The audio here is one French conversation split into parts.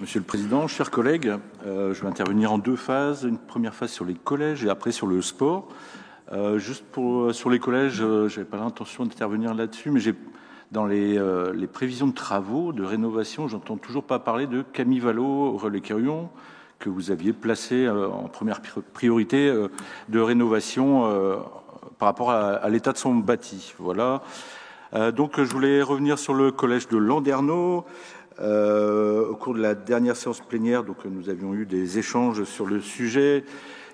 Monsieur le Président, chers collègues, je vais intervenir en deux phases. Une première phase sur les collèges et après sur le sport. Sur les collèges, je n'avais pas l'intention d'intervenir là-dessus, mais dans les prévisions de travaux, de rénovation, j'entends toujours pas parler de Camille Vallot au Relais-Quirion, que vous aviez placé en première priorité de rénovation par rapport à l'état de son bâti. Voilà. Donc je voulais revenir sur le collège de Landerneau. Au cours de la dernière séance plénière, nous avions eu des échanges sur le sujet.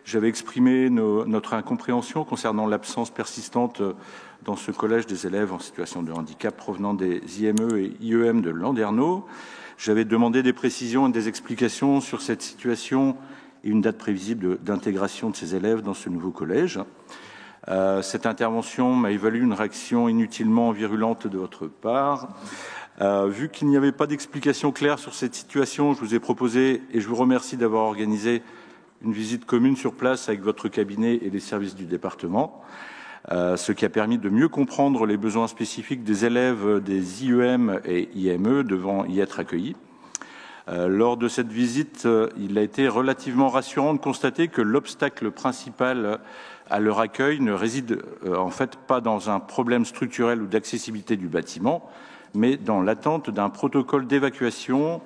J'avais exprimé notre incompréhension concernant l'absence persistante dans ce collège des élèves en situation de handicap provenant des IME et IEM de Landerneau. J'avais demandé des précisions et des explications sur cette situation et une date prévisible d'intégration de ces élèves dans ce nouveau collège. Cette intervention m'a valu une réaction inutilement virulente de votre part. Vu qu'il n'y avait pas d'explication claire sur cette situation, je vous ai proposé, et je vous remercie d'avoir organisé une visite commune sur place avec votre cabinet et les services du département, ce qui a permis de mieux comprendre les besoins spécifiques des élèves des IEM et IME devant y être accueillis. Lors de cette visite, il a été relativement rassurant de constater que l'obstacle principal à leur accueil ne réside en fait pas dans un problème structurel ou d'accessibilité du bâtiment, mais dans l'attente d'un protocole d'évacuation.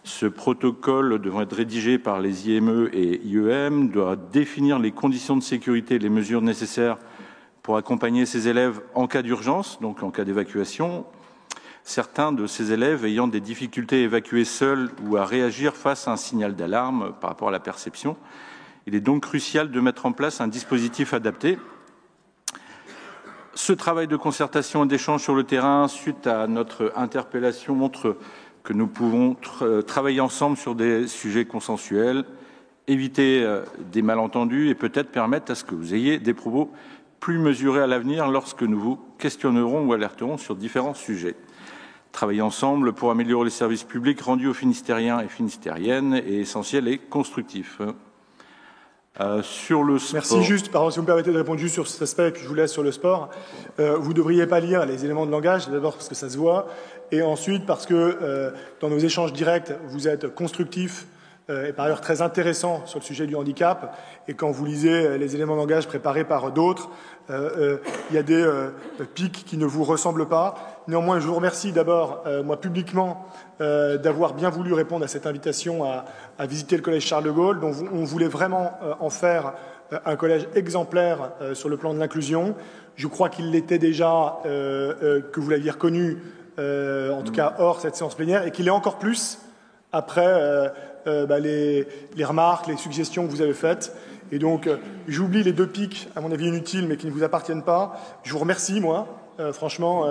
Ce protocole devant être rédigé par les IME et IEM doit définir les conditions de sécurité et les mesures nécessaires pour accompagner ces élèves en cas d'urgence, donc en cas d'évacuation. Certains de ces élèves ayant des difficultés à évacuer seuls ou à réagir face à un signal d'alarme par rapport à la perception. Il est donc crucial de mettre en place un dispositif adapté. Ce travail de concertation et d'échange sur le terrain, suite à notre interpellation, montre que nous pouvons travailler ensemble sur des sujets consensuels, éviter des malentendus et peut-être permettre à ce que vous ayez des propos plus mesurés à l'avenir lorsque nous vous questionnerons ou alerterons sur différents sujets. Travailler ensemble pour améliorer les services publics rendus aux Finistériens et Finistériennes est essentiel et constructif. Sur le sport. Merci. Juste, pardon, si vous me permettez de répondre juste sur cet aspect, puis je vous laisse sur le sport. Vous ne devriez pas lire les éléments de langage, d'abord parce que ça se voit, et ensuite parce que dans nos échanges directs, vous êtes constructif et par ailleurs très intéressant sur le sujet du handicap. Et quand vous lisez les éléments de langage préparés par d'autres, il y a des pics qui ne vous ressemblent pas. Néanmoins, je vous remercie d'abord, moi publiquement, d'avoir bien voulu répondre à cette invitation à visiter le collège Charles de Gaulle, dont on voulait vraiment en faire un collège exemplaire sur le plan de l'inclusion. Je crois qu'il l'était déjà, que vous l'aviez reconnu, en tout cas hors cette séance plénière, et qu'il est encore plus après les remarques, les suggestions que vous avez faites. Et donc, j'oublie les deux pics, à mon avis inutiles, mais qui ne vous appartiennent pas. Je vous remercie, moi, franchement,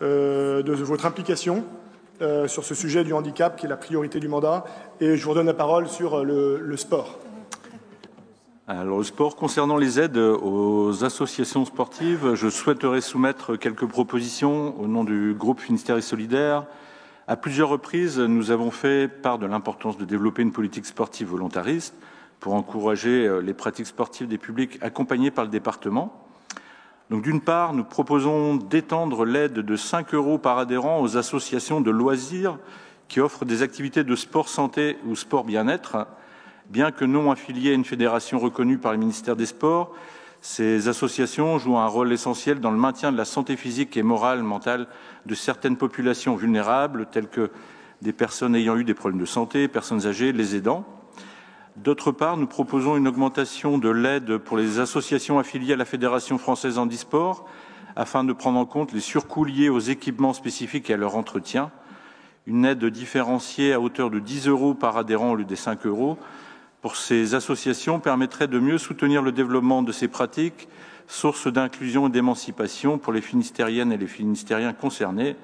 de votre implication sur ce sujet du handicap, qui est la priorité du mandat. Et je vous redonne la parole sur le sport. Alors, le sport, concernant les aides aux associations sportives, je souhaiterais soumettre quelques propositions au nom du groupe Finistère et Solidaire. À plusieurs reprises, nous avons fait part de l'importance de développer une politique sportive volontariste pour encourager les pratiques sportives des publics accompagnés par le département. Donc, d'une part, nous proposons d'étendre l'aide de 5 € par adhérent aux associations de loisirs qui offrent des activités de sport santé ou sport bien-être. Bien que non affiliées à une fédération reconnue par le ministère des Sports, ces associations jouent un rôle essentiel dans le maintien de la santé physique et morale, mentale de certaines populations vulnérables, telles que des personnes ayant eu des problèmes de santé, personnes âgées, les aidants. D'autre part, nous proposons une augmentation de l'aide pour les associations affiliées à la Fédération française handisport, afin de prendre en compte les surcoûts liés aux équipements spécifiques et à leur entretien. Une aide différenciée à hauteur de 10 € par adhérent au lieu des 5 € pour ces associations permettrait de mieux soutenir le développement de ces pratiques, source d'inclusion et d'émancipation pour les Finistériennes et les Finistériens concernés.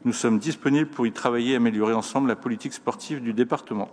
Nous sommes disponibles pour y travailler et améliorer ensemble la politique sportive du département.